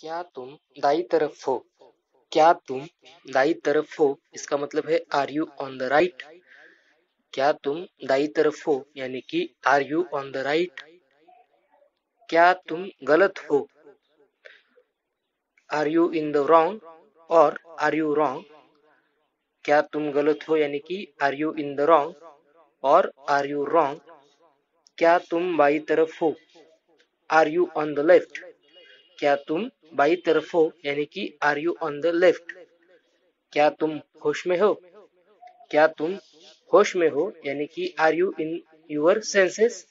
क्या तुम दाई तरफ हो? क्या तुम दाई तरफ हो इसका मतलब है are you on the right. क्या तुम दाई तरफ हो यानी कि are you on the right. क्या तुम गलत हो? Are you in the wrong और आर यू रॉन्ग। क्या तुम गलत हो यानी कि are you in the wrong और आर यू रॉन्ग। क्या तुम बाई तरफ हो? Are you on the left. क्या तुम बाई तरफ हो यानी कि are you on the left. क्या तुम होश में हो? क्या तुम होश में हो यानी कि are you in your senses.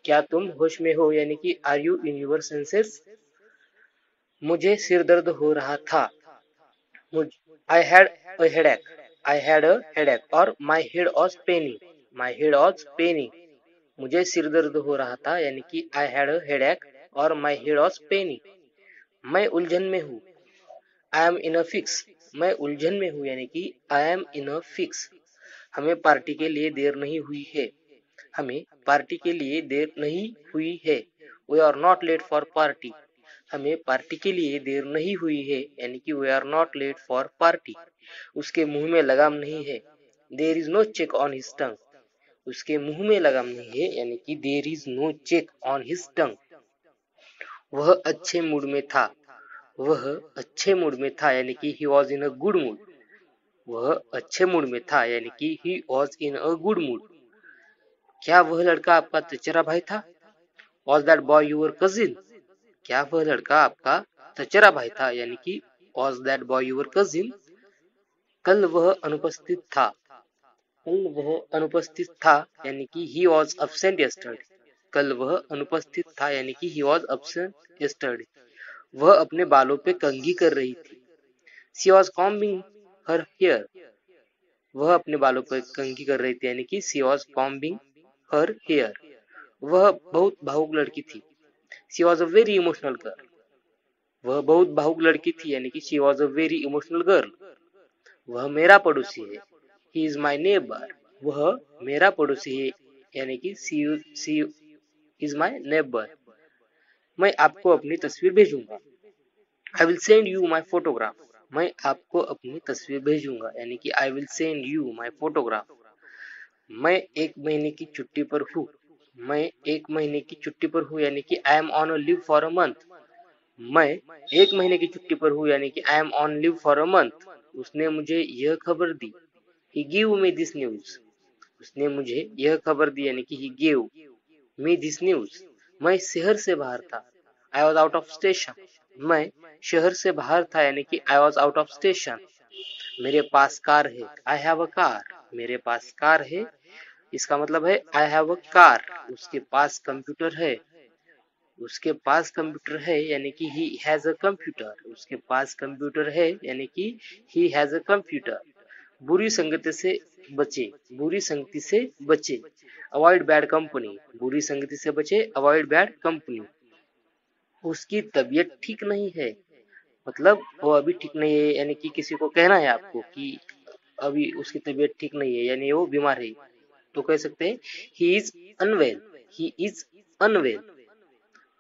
क्या तुम होश में हो यानी कि are you in your senses. मुझे सिर दर्द हो रहा था। I had a headache. I had a headache और my head was paining. My head was paining. मुझे सिर दर्द हो रहा था यानी कि आई हैड अ हेडेक और माई हेड वॉज पेनिंग। मैं उलझन में हूँ। I am in a fix. मैं उलझन में हूँ यानी कि I M in a fix. हमें पार्टी के लिए देर नहीं हुई है। हमें पार्टी के लिए देर नहीं हुई है। We are not late for party. हमें पार्टी के लिए देर नहीं हुई है यानी कि we are not late for party. उसके मुंह में लगाम नहीं है। There is no check on his tongue. उसके मुंह में लगाम नहीं है यानी कि there is no check on his tongue. वह अच्छे मूड में था। वह अच्छे मूड में था यानी कि he was in a good mood. वह अच्छे मूड में था यानी कि he was in a good mood. क्या वह लड़का आपका चचेरा भाई था? Was that boy your cousin. क्या वह लड़का आपका चचेरा भाई था यानी कि was that boy your cousin. कल वह अनुपस्थित था। कल वह अनुपस्थित था यानी कि ही वॉज अब्सेंट यस्टरडे। कल वह अनुपस्थित था यानी कि ही वॉज अब्सेंट यस्टरडे। वह अपने बालों पे कंघी कर रही थी। She was combing her hair. वह अपने बालों पर कंघी कर रही थी यानी कि she was combing her hair. वह बहुत भावुक लड़की थी। She was a very emotional girl. वह बहुत भावुक लड़की थी यानी कि she was a very emotional girl. वह मेरा पड़ोसी है। He is my neighbour. वह मेरा पड़ोसी है यानी कि सी इज माई नेबर। मैं आपको अपनी तस्वीर भेजूंगा। I will send you my photograph. मैं आपको अपनी तस्वीर भेजूंगा यानी कि I will send you my photograph. मैं एक महीने की छुट्टी पर हूँ। मैं एक महीने की छुट्टी पर हूँ यानी कि I M on a leave for a month. मैं एक महीने की छुट्टी पर हूँ यानी कि I M on leave for a month. उसने मुझे यह खबर दी। ही गिव मी दिस न्यूज। उसने मुझे यह खबर दी यानी कि ही गिव मी दिस न्यूज। मैं शहर से बाहर था। I was out of station. मैं शहर से बाहर था यानी कि I was out of station. मेरे पास कार है। I have a car. मेरे पास कार है इसका मतलब है आई हैव अ कार। उसके पास कंप्यूटर है। उसके पास कंप्यूटर है यानी कि ही हैज अ कंप्यूटर। उसके पास कंप्यूटर है यानी कि ही हैज अ कंप्यूटर। बुरी संगति से बचे। बुरी संगति से बचे। Avoid bad company. बुरी संगति से बचे। Avoid bad company. उसकी तबीयत ठीक नहीं है। मतलब वो अभी ठीक नहीं है यानी कि किसी को कहना है आपको कि अभी उसकी तबीयत ठीक नहीं है यानी वो बीमार है तो कह सकते हैं he is unwell. He is unwell.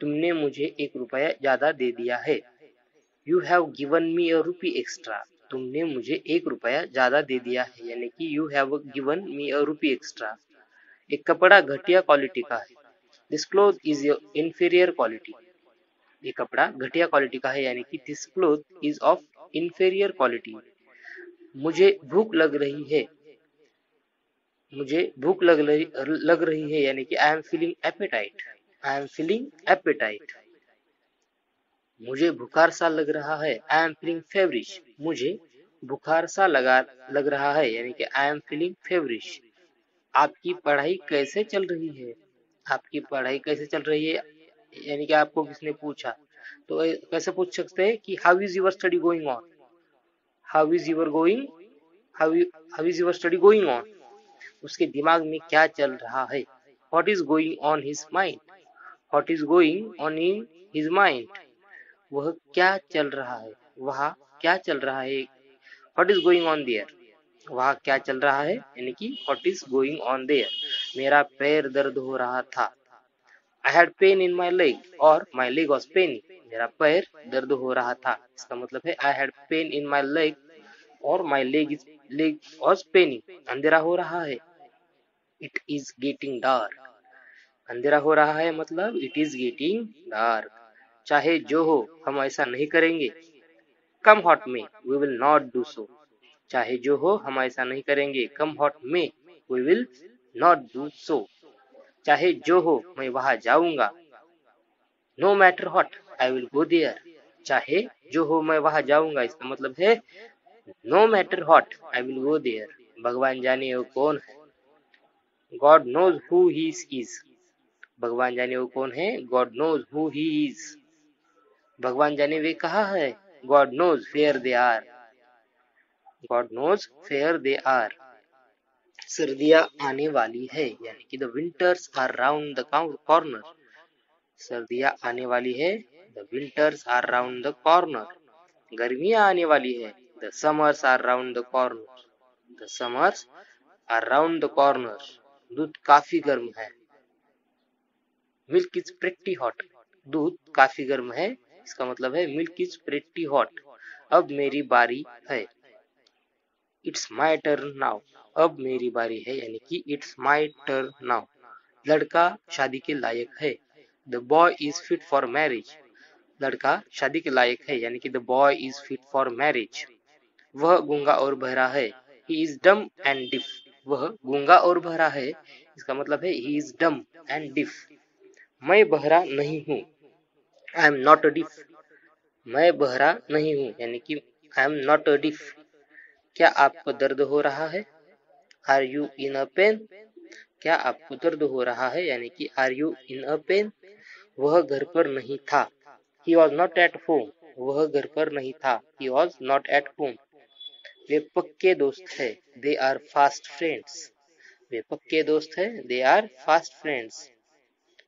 तुमने मुझे 1 रुपया ज्यादा दे दिया है। You have given me a rupee extra. तुमने मुझे 1 रुपया ज्यादा दे दिया है यानी कि you have given me a rupee extra. एक कपड़ा घटिया क्वालिटी का है। This cloth is inferior quality. ये कपड़ा घटिया क्वालिटी का है यानी कि this cloth is of inferior quality. मुझे भूख लग रही है। मुझे भूख लग रही है यानी कि I am feeling appetite. I am feeling appetite. मुझे बुखार सा लग रहा है। I am feeling feverish. मुझे बुखार सा लग रहा है यानी कि आई एम फीलिंग फेवरिश। आपकी पढ़ाई कैसे चल रही है? आपकी पढ़ाई कैसे चल रही है यानी कि आपको किसने पूछा तो कैसे पूछ सकते हैं कि how is your study going on. How is your going how is your study going on. उसके दिमाग में क्या चल रहा है। What is going on his mind. What is going on in his mind. वह क्या चल रहा है। वहाँ क्या चल रहा है। What is going on their. वहाँ क्या चल रहा है यानी कि what is going on their. मेरा पैर दर्द हो रहा था। I had pain in my leg और माई लेग वॉज पेनिंग। मेरा पैर दर्द हो रहा था। इसका मतलब है I had pain in my leg और माई लेग वॉज पेनिंग। अंधेरा हो रहा है, इट इज गेटिंग डार्क। अंधेरा हो रहा है मतलब इट इज गेटिंग डार्क। चाहे जो हो हम ऐसा नहीं करेंगे। Come what may we will not do so. चाहे जो हो हम ऐसा नहीं करेंगे। Come what may we will not do so. चाहे जो हो मैं वहां जाऊंगा। No matter what I will go there. चाहे जो हो मैं वहां जाऊंगा। इसका मतलब है no matter what I will go there. भगवान जाने वो कौन है। God knows who he is. भगवान जाने वो कौन है। God knows who he is. भगवान जाने वे कहाँ है। God knows where they are. God knows where they are. सर्दियां आने वाली है यानी कि the winters are round the corner. सर्दियां आने वाली है, the winters are round the corner. गर्मियां आने वाली है, the summers are round the corner. The summers are round the corner. दूध काफी गर्म है। Milk is pretty hot. दूध काफी गर्म है। इसका मतलब है मिल्क इज प्रिटी हॉट। अब मेरी बारी है। It's my turn now. अब मेरी बारी है यानी कि इट्स माई टर्न नाउ। लड़का शादी के लायक है। The boy is fit for marriage. लड़का शादी के लायक है यानी कि the boy is fit for marriage. वह गूंगा और बहरा है। ही इज डम एंड डिफ। वह गूंगा और बहरा है। इसका मतलब है ही इज डम एंड डिफ। मैं बहरा नहीं हूँ। आई एम नॉट अ डिफ। मैं बहरा नहीं हूँ यानी कि आई एम नॉट अ डिफ। क्या आपको दर्द हो रहा है। Are you in a pain. क्या आपको दर्द हो रहा है यानी कि are you in a pain. वह घर पर नहीं था। He was not at home. वह घर पर नहीं था। He was not at home. वे पक्के दोस्त है। They are fast friends. वे पक्के दोस्त है। They are fast friends.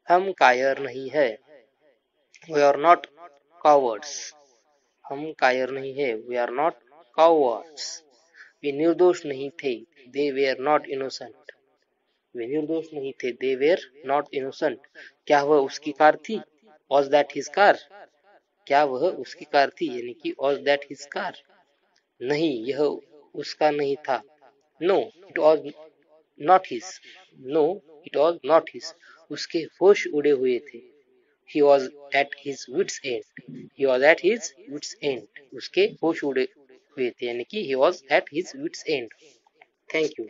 हम कायर नहीं है। We are not cowards. हम कायर नहीं है। We are not cowards. वे निर्दोष नहीं थे। They were not innocent. वे निर्दोष नहीं थे। They were not innocent. क्या वह उसकी कार थी। Was that his car. क्या वह उसकी कार थी यानी कि वॉज दैट हिज कार। नहीं यह उसका नहीं था। No it was not his. No it was not his. उसके होश उड़े हुए थे। He was at his wits end. He was at his wits end. उसके होश उड़े हुए थे यानी कि he was at his wits end. Thank you.